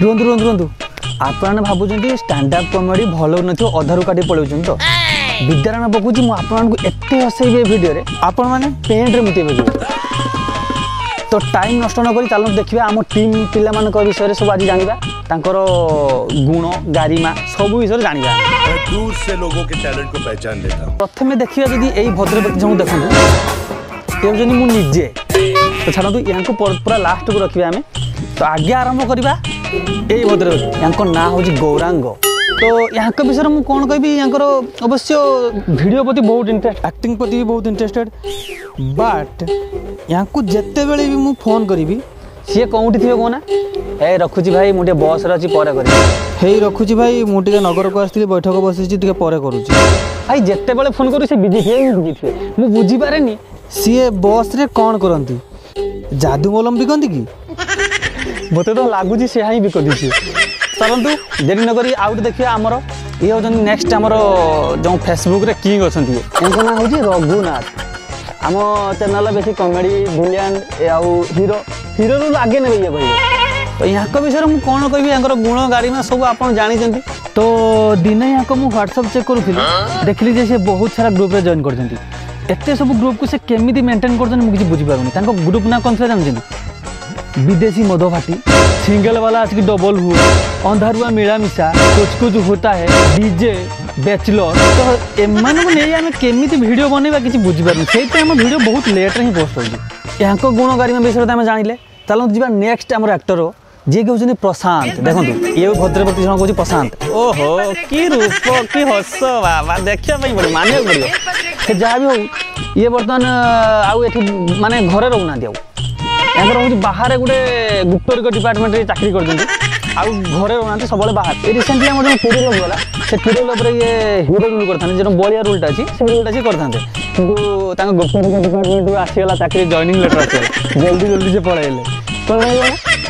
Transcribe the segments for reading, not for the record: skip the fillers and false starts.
रुहतु रुहतु रुहतु आपने भावुं stand up comedy भल न अधारू काटी पलौन तो विद्यारायण पकाऊँ मुझे एत हसैबी भिडियो आपण मैंने पेन्ट्रे मुतैबे तो टाइम नष्ट नक चलो देखिए आम टीम पिला विषय सब आज जाना गुण गारिमा सब विषय जाना दूर से लोगों के टैलेंट को पहचान लेता हूं। प्रथम देखिए जदि यही भद्रव्यक्ति जो देखो ये मुझे तो छाड़ू या पूरा लास्ट को रखिए आम तो आगे आरंभ करवा यही भद्रव्यक्ति या ना हूँ गौरांग तो यहाँ विषय में कौन कहि अवश्य वीडियो प्रति बहुत इंटरेस्ट एक्टिंग प्रति भी बहुत इंटरेस्टेड बट यहाँ को जिते बड़े भी मुझे फोन करी सी कौटी थे कहना ए रखुची भाई मुझे बस अच्छी पर कर रखुची भाई मुझे नगर को आसती बैठक बसी पर करुँच भाई जिते बड़े फोन करूँ बिजी थे बिजी थे मुझे बुझीपारे सी बस रे कौन करती जादू मलम बिकती कि मत तो लगुच से ही बिकती चलतु देरी नक आउट देखिए आमर ये हूँ नेक्स्ट आमर जो फेसबुक रे किंग अच्छा ना हूँ रघुनाथ आम चैनल बेसी कॉमेडी विलियन आउ हीरो हीरो रू आगे ने ये कहे तो यहाँ विषय में कौन कहि यहाँ गुण गारिमा सब आप जानते तो दिने यहाँ मुझे व्हाट्सअप चेक करूँ देखिली सी बहुत सारा ग्रुप रे जॉइन करते सब ग्रुप को से केमी मेंटेन कर बुझीपार ग्रुप ना कौन सा जानते विदेशी मधोभाटी सिंगल वाला आज की डबल हुआ अंधारुआ मिलामिशा कुछ कुछ होता है डीजे बैचलर तो एमान को नहीं आम केमी वीडियो बनवा किसी बुझीपार से वीडियो बहुत लेट ही पोस्ट होगी यहाँ गुण गारिमा विषय आम जानिले चलो जी नेक्स्ट आम एक्टर जी कहते प्रशांत देखो ये भद्रवर्ती जन कह प्रशांत ओहो कि रूप कि हस बाबा देखा पड़े मानिया पड़ो जहाँ भी हो ये बर्तमान आउ माने घरे रोना यहाँ हूँ बाहर गोटे गुप्तचर डिपार्टमेंट चाकरी कर घरे रोना सब बाहर रिसेंटली आम जो पिरियल गला से पिरियल ये हिरो रोल करते जो बलिया रोलटा अच्छी से रोलटा सी करते कि गुप्तचर डिपार्टमेंट आसीगला चाकरी जॉइनिंग लेटर आसगला जल्दी जल्दी से पलैले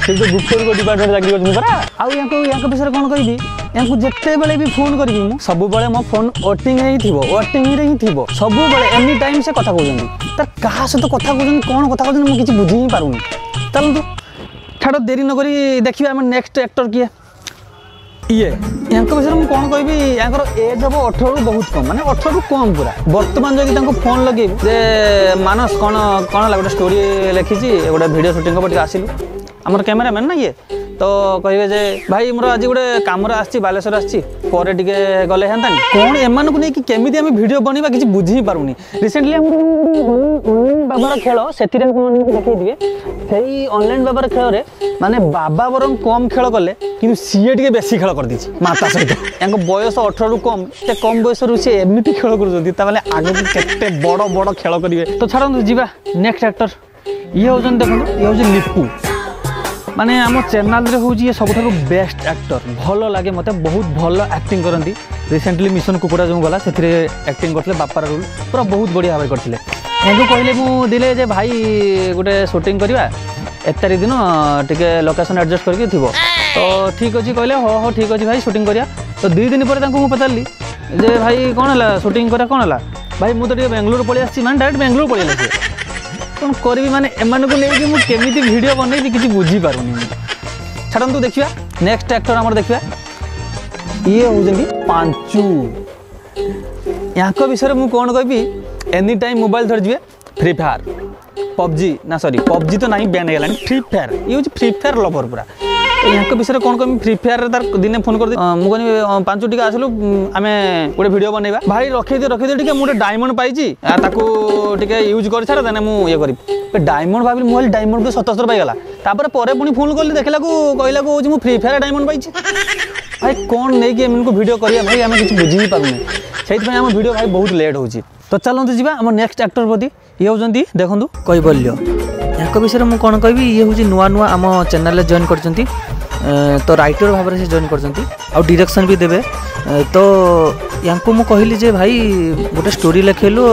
से जो गुप्तचर डिपार्टमेंट चाकरी कर विषय कौन कहि यहाँ जिते बड़े भी फोन करी सब मो फोन वेटिंग ही थी सब एनी टाइम से कथा कहते तर क्या सहित कथा कहते कौन कथा कहते मुझे किसी बुझी ही पारूनी चलते छाड़ देरी नक देखिए आम नेक्स्ट एक्टर किए ये यहाँ विषय में कौन कहि यहाँ एज हम 18 बहुत कम माने 18 कम पूरा बर्तमान जब फोन लगे मानस कौन कौन गोटे स्टोरी लिखी गोटे वीडियो शूटिंग पर आसिलु आमर कैमेरामैन ना ये तो कहे जे भाई मोर आज गोटे कम बालेश्वर आसी गले हेन्ता कौन एमान को नहीं केमी आम वीडियो बनवा किसी बुझी पारूनी रिसेंटली बाबार खेल से देखिए से ऑनलाइन बाबार खेल माने बाबा बर कम खेल कले कि सीए टे बेसी खेल कर माता सहित यहाँ बयस 18 रु कम से कम बयस सी एमती खेल कर आगे के बड़ बड़ खेल करेंगे तो छाड़ू जीवा नेक्स्ट एक्टर ये हूँ देखो ये हूँ लिपू माने आम चैनल रे हूँ ये सब बेस्ट एक्टर भल लगे मत बहुत भल एक्टिंग करती रिसेंटली मिशन कुकुड़ा जो गला से एक्टिंग करते बापार रोल पूरा बहुत बढ़िया भाव करते यहाँ कहले मुझे जे भाई गोटे शूटिंग करवा 1 तारिख दिन टे लोकेशन एडजस्ट करके थी तो ठीक अच्छे कहले हो ठीक अच्छे भाई शूटिंग करिया तो 2 दिन पर मुझे पचारि जे भाई कौन है शूटिंग करा कौन है भाई मुझे तो बेंगलोर पलि आसी मैंने डायरेक्ट बेंगलोर पलि कौन करी माने एमान को लेकिन मुझे केमी वीडियो बनई किसी बुझीपारूनी छाड़ू देखिए नेक्स्ट एक्टर आम देखिए ये हूँ पांचू यहाँ विषय में कौन कहि एनी टाइम मोबाइल धरजे फ्री फायर पबजी ना सॉरी पबजी तो नहीं बैन है फ्री फायर ये हूँ फ्री फायर लवर पूरा यहाँ विषय कौन कह फ्री फायर तार दिने फोन कर मुझे पांचू टी आसलु आम गोटे वीडियो बनवा भाई रखी टे मुझे डायमंड पाई यूज कर छाड़ देने मुझे करी डायमंड भाविली मुझे डायमंड को 77 पाईगला तापर पुणी फोन कली देखला कहला मुझे फ्री फायर डायमंड पाई भाई कौन नहीं कि इनको वीडियो करिया भाई आम किसी बुझी ही पारूनी से आम वीडियो भाई बहुत लेट हो तो चलते जी आम नेक्स्ट एक्टर प्रति ये हूँ देखूँ कैबल्य यहाँ विषय में कौन कहि ये हूँ नुआ नुआ आम चैनल जॉइन कर तो राइटर भाव से जॉइन कर डायरेक्शन भी देवे तो यहाँ मुझे कहली जे भाई गोटे स्टोरी लिखेलु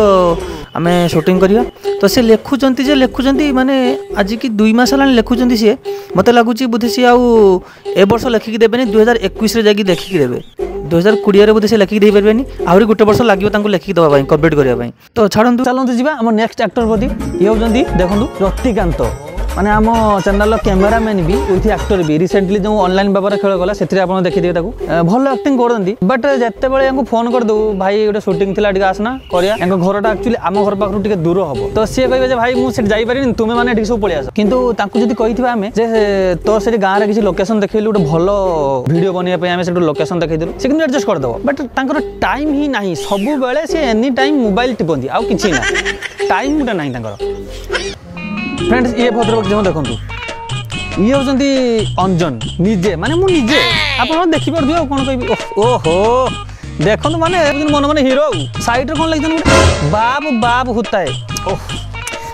आम शूटिंग करिया तो से लिखुंट माने आज की 2 मास है लिखुंट सी मत लगुच बोधे सी ए वर्ष लिखिकी देवे 2021 जाकि लिखिकी देवे 2020 बोधे से लिखिकी दे पारे आहरी गोटे वर्ष लगे लिखिकी देवाई कम्प्लीट करने तो छाड़ू चलते जी आम नेक्स्ट एक्टर प्रति ये हूँ देखो रतिकांत माने आम चैनल कैमेरामैन भी विथ एक्टर भी रिसेंटली जो ऑनलाइन बाबर खेल गला से आप देखिए भल एक्टिंग करती बट जिते फोन करदे भाई गोटे शूटिंग थी आसना करिया घरटा एक्चुअली आम घर पाखु टिके दूर हम तो सी कहे भाई मुझे जापारि तुम्हें मैंने ठीक सब पलि आस कितु जब कही आम तो से गाँव में किसी लोकेशन देखिए गोटे भल वीडियो बनवाई से लोकेशन देखदेलु से कि एडजस्ट करदेव बट टाइम ही ना सब बेले सी एनी टाइम मोबाइल टिपंती आउ कि ना टाइम गोटे ना फ्रेंड्स ये भद्रक जो देखो ये होती अंजन निजे माने मु निजे आप देखिपे कौन कह ओहो देखो माने मन मन हिरो साइड कौन लगे बाप बाप होता है ओह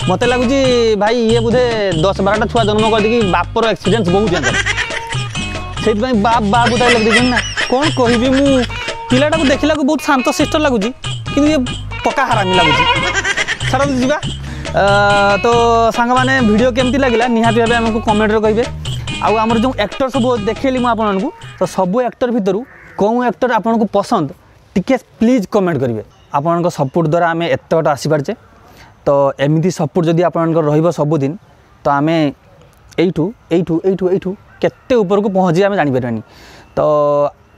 मत लगुच भाई ये बुधे 10-12टा छुआ जन्म करदी बापर एक्सीडेंट बहुत से बाप बाप होता लगे ना कौन कहि मु पिलाटा को देखला बहुत शांत शिष्ट लगुच कि ये पक्का हरामी लगुच सारा जीवा तो सांग मैंने वीडियो केमती लगे निहाती भाव आमको कमेंट कहे आमर जो एक्टर सब देखली मुझे तो सब एक्टर भितर कौन एक्टर आपको पसंद टिके प्लीज कमेंट करेंगे आपण सपोर्ट द्वारा आम एत बाट आसीपारे तो एमती सपोर्ट जदि आप सबुदिन तो आम एठू एठू एठू एठू केते ऊपर को पहुँची आम जापर तो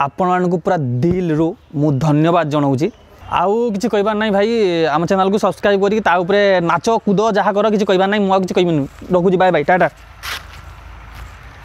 आपण पूरा दिल रू मु धन्यवाद जनाऊँगी आउ किसी कहबार नहीं भाई आम चैनल को सब्सक्राइब करके नाच कूद जहाँ कर किसी कहबार नहीं मुझे किसी कहबिनी रखुची बाय बाय टाटा।